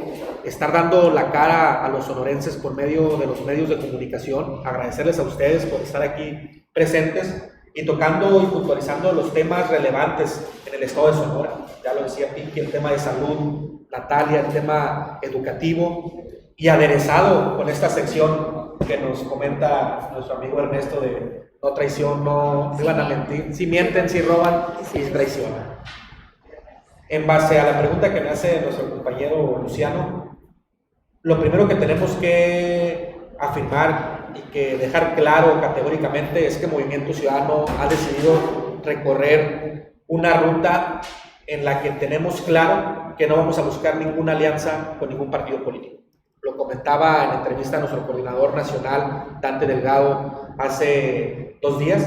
estar dando la cara a los sonorenses por medio de los medios de comunicación, agradecerles a ustedes por estar aquí presentes y tocando y puntualizando los temas relevantes en el estado de Sonora. Ya lo decía Pinky, el tema de salud, Natalia, el tema educativo, y aderezado con esta sección que nos comenta nuestro amigo Ernesto de no traición, no iban a mentir, si mienten, si roban, si traicionan. En base a la pregunta que me hace nuestro compañero Luciano, lo primero que tenemos que afirmar y que dejar claro categóricamente es que Movimiento Ciudadano ha decidido recorrer una ruta en la que tenemos claro que no vamos a buscar ninguna alianza con ningún partido político. Lo comentaba en entrevista a nuestro coordinador nacional, Dante Delgado, hace 2 días,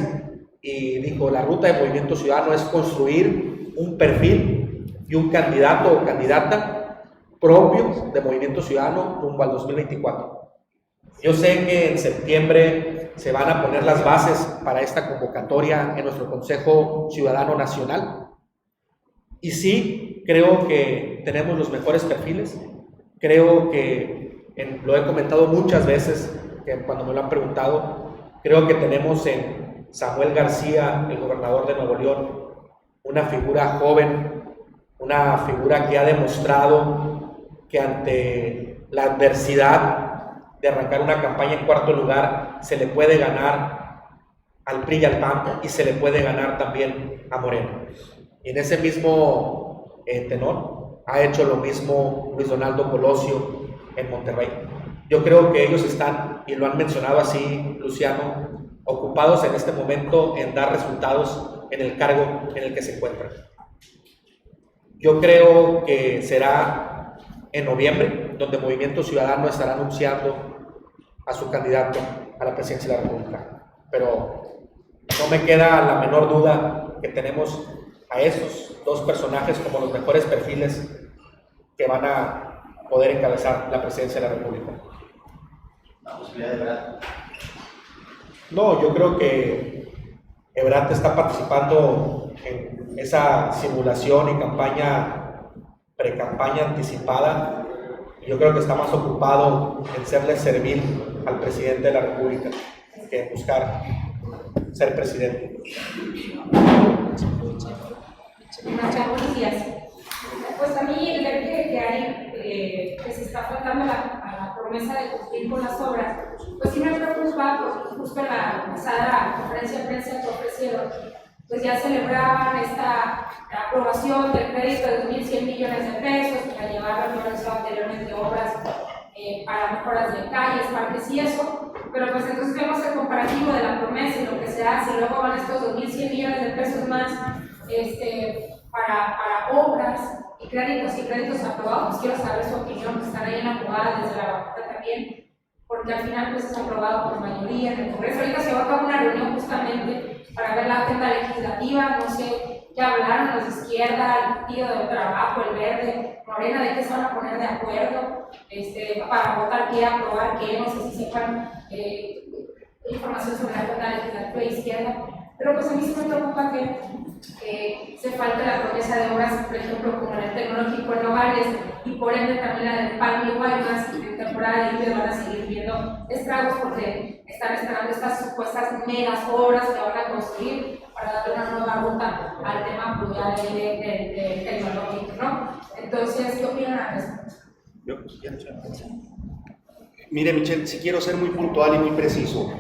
y dijo: la ruta de Movimiento Ciudadano es construir un perfil y un candidato o candidata propios de Movimiento Ciudadano rumbo al 2024. Yo sé que en septiembre se van a poner las bases para esta convocatoria en nuestro Consejo Ciudadano Nacional, y sí, creo que tenemos los mejores perfiles. Creo que, lo he comentado muchas veces que cuando me lo han preguntado, creo que tenemos en Samuel García, el gobernador de Nuevo León, una figura joven, una figura que ha demostrado que ante la adversidad de arrancar una campaña en 4º lugar se le puede ganar al PRI y al PAN, y se le puede ganar también a Morena. Y en ese mismo tenor ha hecho lo mismo Luis Donaldo Colosio en Monterrey. Yo creo que ellos están, y lo han mencionado así Luciano, ocupados en este momento en dar resultados en el cargo en el que se encuentran. Yo creo que será en noviembre donde Movimiento Ciudadano estará anunciando a su candidato a la presidencia de la República. Pero no me queda la menor duda que tenemos a esos 2 personajes como los mejores perfiles que van a poder encabezar la presidencia de la República. ¿La posibilidad de Ebrard? No, yo creo que Ebrard está participando en esa simulación y pre-campaña anticipada. Yo creo que está más ocupado en serle servil al presidente de la República que en buscar ser presidente. Buenos días. Pues a mí el ver que se está faltando a la promesa de cumplir con las obras, pues sí me preocupa porque justo en la pasada conferencia de prensa que ofrecieron, pues ya celebraban esta aprobación del crédito de 2.100 millones de pesos para llevar anteriormente obras para mejoras de calles, parques y eso, pero pues entonces vemos el comparativo de la promesa y lo que se hace, y luego van estos 2.100 millones de pesos más para obras y créditos aprobados. Pues quiero saber su opinión, que están ahí en la jugada desde la bancada también, porque al final pues es aprobado por mayoría en el Congreso. Ahorita se va a acabar una reunión justamente para ver la agenda legislativa, no sé, ya hablaron los de izquierda, el Partido del Trabajo, el Verde, Morena, de qué se van a poner de acuerdo para votar qué, aprobar qué, no sé si sepan información sobre la agenda legislativa de izquierda, pero pues a mí sí me preocupa que se falte la promesa de obras, por ejemplo, como el tecnológico en Nogales, y por ende también la del Palma y Guaymas, que en temporada de lluvia van a seguir viendo estragos porque están esperando estas supuestas megas obras que van a construir para darle una nueva ruta al tema pluvial del tecnológico, ¿no? Entonces, ¿qué opinan al respecto? Mire, Michelle, si quiero ser muy puntual y muy preciso.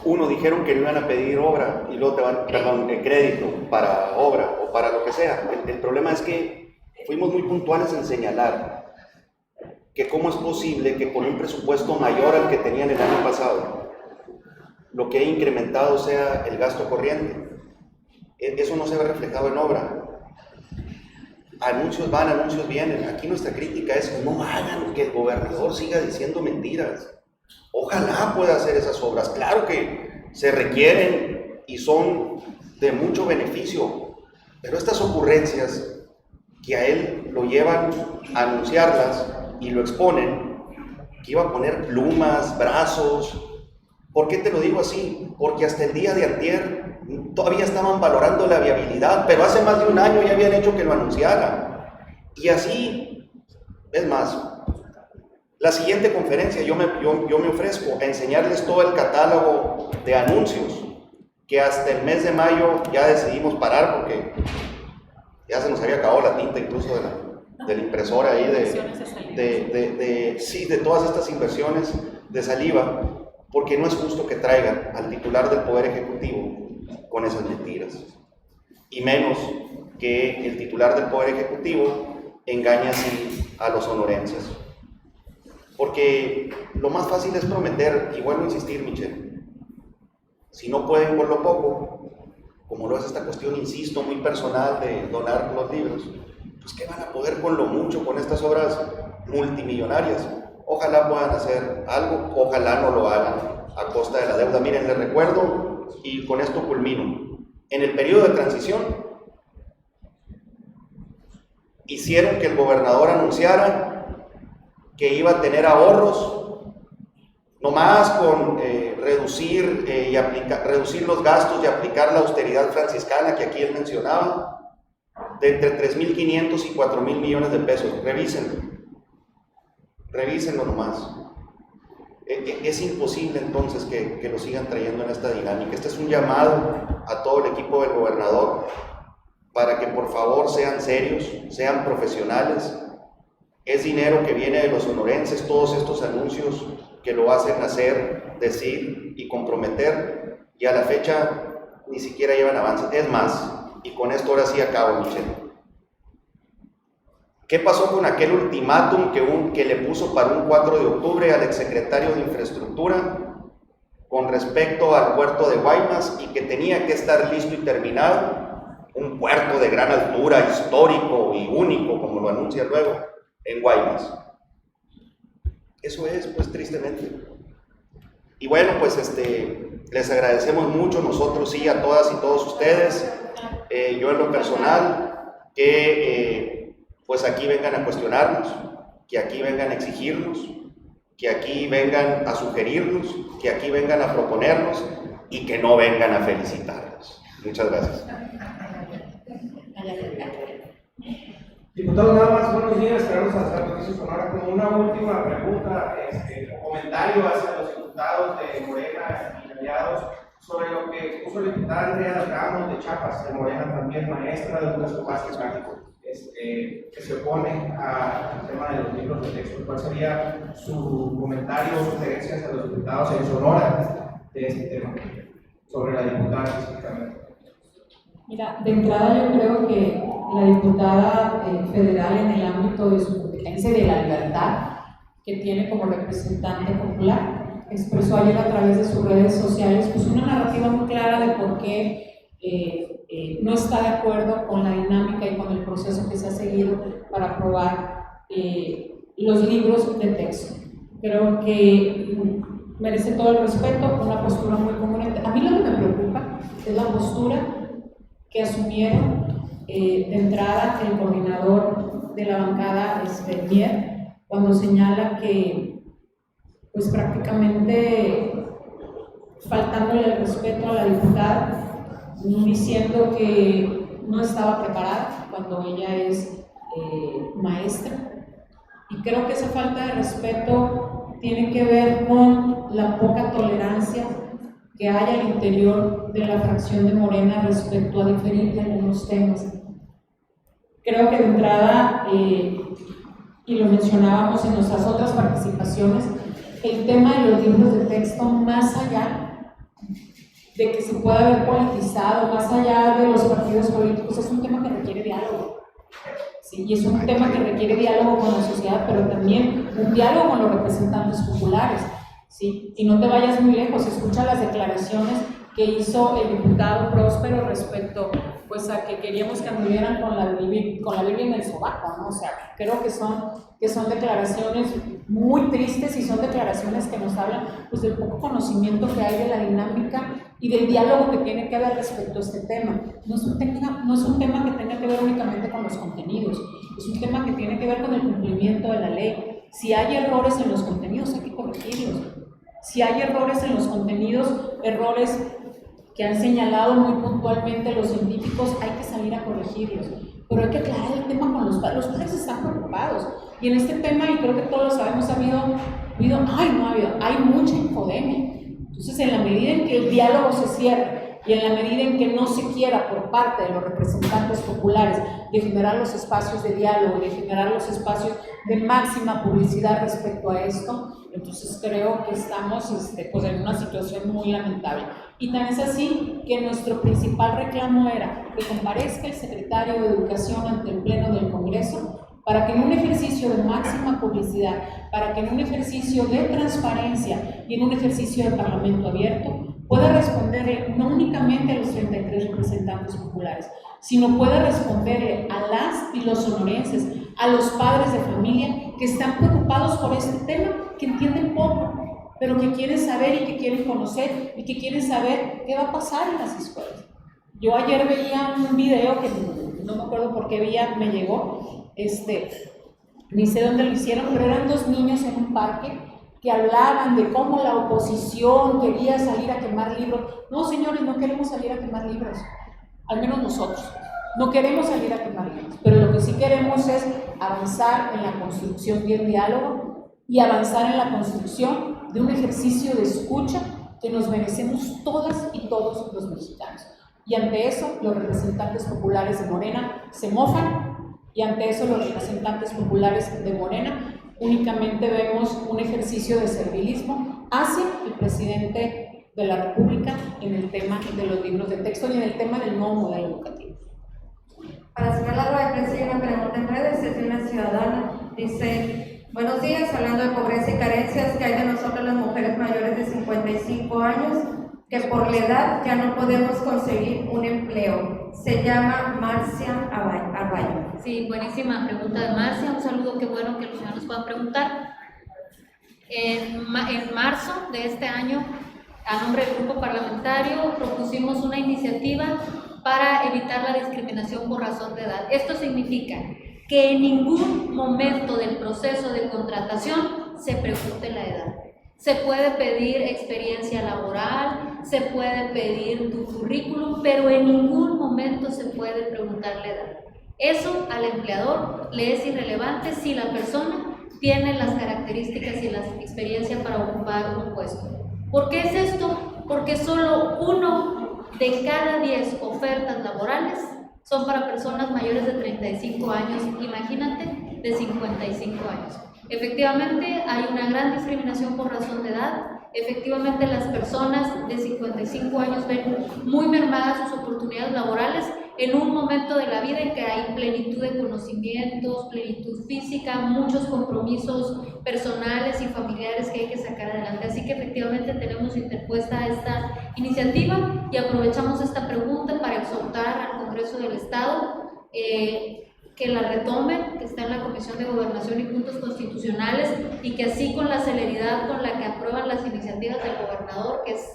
Uno, dijeron que no iban a pedir obra y luego te van, crédito para obra o para lo que sea. El problema es que fuimos muy puntuales en señalar que cómo es posible que con un presupuesto mayor al que tenían el año pasado, lo que ha incrementado sea el gasto corriente. Eso no se ve reflejado en obra. Anuncios van, anuncios vienen. Aquí nuestra crítica es: no hagan que el gobernador siga diciendo mentiras. Ojalá pueda hacer esas obras. Claro que se requieren y son de mucho beneficio, pero estas ocurrencias que a él lo llevan a anunciarlas y lo exponen, que iba a poner plumas, brazos. ¿Por qué te lo digo así? Porque hasta el día de antier todavía estaban valorando la viabilidad, pero hace más de un año ya habían hecho que lo anunciara. Y así, es más, la siguiente conferencia yo me ofrezco a enseñarles todo el catálogo de anuncios que hasta el mes de mayo ya decidimos parar porque ya se nos había acabado la tinta incluso de la impresora ahí de todas estas inversiones de saliva, porque no es justo que traigan al titular del Poder Ejecutivo con esas mentiras, y menos que el titular del Poder Ejecutivo engañe así a los sonorenses. Porque lo más fácil es prometer, y vuelvo a insistir, Michelle, si no pueden por lo poco, como lo es esta cuestión, insisto, muy personal de donar los libros, pues ¿qué van a poder con lo mucho con estas obras multimillonarias? Ojalá puedan hacer algo, ojalá no lo hagan a costa de la deuda. Miren, les recuerdo, y con esto culmino, en el periodo de transición, hicieron que el gobernador anunciara que iba a tener ahorros, nomás con reducir los gastos y aplicar la austeridad franciscana que aquí él mencionaba, de entre 3.500 y 4.000 millones de pesos. Revísenlo nomás. Es imposible entonces que lo sigan trayendo en esta dinámica. Este es un llamado a todo el equipo del gobernador para que por favor sean serios, sean profesionales. Es dinero que viene de los sonorenses, todos estos anuncios que lo hacen hacer, decir y comprometer, y a la fecha ni siquiera llevan avances. Es más, y con esto ahora sí acabo, Michelle. ¿Qué pasó con aquel ultimátum que le puso para un 4 de octubre al exsecretario de Infraestructura con respecto al puerto de Guaymas y que tenía que estar listo y terminado? Un puerto de gran altura, histórico y único, como lo anuncia luego, en Guaymas. Eso es, pues, tristemente. Y bueno, pues les agradecemos mucho, nosotros sí, a todas y todos ustedes, yo en lo personal, que pues aquí vengan a cuestionarnos, que aquí vengan a exigirnos, que aquí vengan a sugerirnos, que aquí vengan a proponernos y que no vengan a felicitarnos. Muchas gracias. Diputado, nada más, buenos días, Carlos Salazar, Noticias Sonora. Como una última pregunta, comentario hacia los diputados de Morena y aliados sobre lo que que puso la diputada Andrea Ramos de Chiapas, de Morena también, maestra de educación básica, que se opone al tema de los libros de texto. ¿Cuál sería su comentario o sugerencias a los diputados en Sonora de este tema, sobre la diputada específicamente? Mira, de entrada yo creo que la diputada federal, en el ámbito de su competencia de la libertad que tiene como representante popular, expresó ayer a través de sus redes sociales pues una narrativa muy clara de por qué no está de acuerdo con la dinámica y con el proceso que se ha seguido para aprobar los libros de texto. Creo que merece todo el respeto, una postura muy congruente. A mí lo que me preocupa es la postura que asumieron de entrada el coordinador de la bancada, Mier, cuando señala que pues prácticamente faltándole el respeto a la diputada, diciendo que no estaba preparada cuando ella es maestra. Y creo que esa falta de respeto tiene que ver con la poca tolerancia que hay al interior de la fracción de Morena respecto a diferir de algunos temas. Creo que de entrada, y lo mencionábamos en nuestras otras participaciones, el tema de los libros de texto, más allá de que se pueda haber politizado, más allá de los partidos políticos, es un tema que requiere diálogo. Sí, y es un tema que requiere diálogo con la sociedad, pero también un diálogo con los representantes populares. ¿Sí? Y no te vayas muy lejos, escucha las declaraciones que hizo el diputado Próspero respecto pues, a que queríamos que anduvieran con la Biblia en el sobaco, ¿no? O sea, creo que son declaraciones muy tristes y son declaraciones que nos hablan pues, del poco conocimiento que hay de la dinámica y del diálogo que tiene que haber respecto a este tema. No es un tema que tenga que ver únicamente con los contenidos, es un tema que tiene que ver con el cumplimiento de la ley. Si hay errores en los contenidos, hay que corregirlos. Si hay errores en los contenidos, errores que han señalado muy puntualmente los científicos, hay que salir a corregirlos. Pero hay que aclarar el tema con los padres. Los padres están preocupados. Y en este tema, y creo que todos lo sabemos, hay mucha infodemia. Entonces, en la medida en que el diálogo se cierre y en la medida en que no se quiera por parte de los representantes populares de generar los espacios de diálogo, de generar los espacios de máxima publicidad respecto a esto, entonces creo que estamos pues en una situación muy lamentable. Y tan es así que nuestro principal reclamo era que comparezca el secretario de Educación ante el Pleno del Congreso para que en un ejercicio de máxima publicidad, para que en un ejercicio de transparencia y en un ejercicio de parlamento abierto pueda responderle no únicamente a los 33 representantes populares, sino pueda responderle a las y los sonorenses, a los padres de familia que están preocupados por este tema, que entienden poco, pero que quieren saber y que quieren conocer y que quieren saber qué va a pasar en las escuelas. Yo ayer veía un video que no me acuerdo por qué vía me llegó, ni sé dónde lo hicieron, pero eran dos niños en un parque que hablaban de cómo la oposición quería salir a quemar libros. No, señores, no queremos salir a quemar libros, al menos nosotros. No queremos salir a quemar libros, pero lo que sí queremos es avanzar en la construcción de un diálogo y avanzar en la construcción de un ejercicio de escucha que nos merecemos todas y todos los mexicanos. Y ante eso, los representantes populares de Morena se mofan, y ante eso, los representantes populares de Morena únicamente vemos un ejercicio de servilismo hacia el presidente de la República en el tema de los libros de texto y en el tema del nuevo modelo educativo. Para cerrar la rueda de prensa hay una pregunta en redes, es de una ciudadana, dice: buenos días, hablando de pobreza y carencias, ¿qué hay de nosotras las mujeres mayores de 55 años que por la edad ya no podemos conseguir un empleo? Se llama Marcia Arbayo. Sí, buenísima pregunta de Marcia, un saludo, qué bueno que los ciudadanos puedan preguntar. En marzo de este año, a nombre del grupo parlamentario, propusimos una iniciativa para evitar la discriminación por razón de edad. Esto significa que en ningún momento del proceso de contratación se pregunte la edad. Se puede pedir experiencia laboral, se puede pedir tu currículum, pero en ningún momento se puede preguntar la edad. Eso al empleador le es irrelevante si la persona tiene las características y la experiencia para ocupar un puesto. ¿Por qué es esto? Porque solo 1 de cada 10 ofertas laborales son para personas mayores de 35 años, imagínate, de 55 años. Efectivamente, hay una gran discriminación por razón de edad. Efectivamente, las personas de 55 años ven muy mermadas sus oportunidades laborales en un momento de la vida en que hay plenitud de conocimientos, plenitud física, muchos compromisos personales y familiares que hay que sacar adelante. Así que efectivamente tenemos interpuesta esta iniciativa y aprovechamos esta pregunta para exhortar al Congreso del Estado que la retomen, que está en la Comisión de Gobernación y Puntos Constitucionales, y que así con la celeridad con la que aprueban las iniciativas del gobernador, que es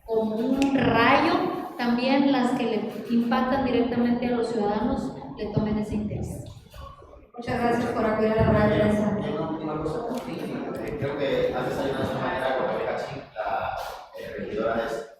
como un rayo, también las que le impactan directamente a los ciudadanos le tomen ese interés. Muchas gracias por acudir a la rueda de prensa. Una cosa, creo que has desayunado de esta manera con Rebeca Ching, la regidora de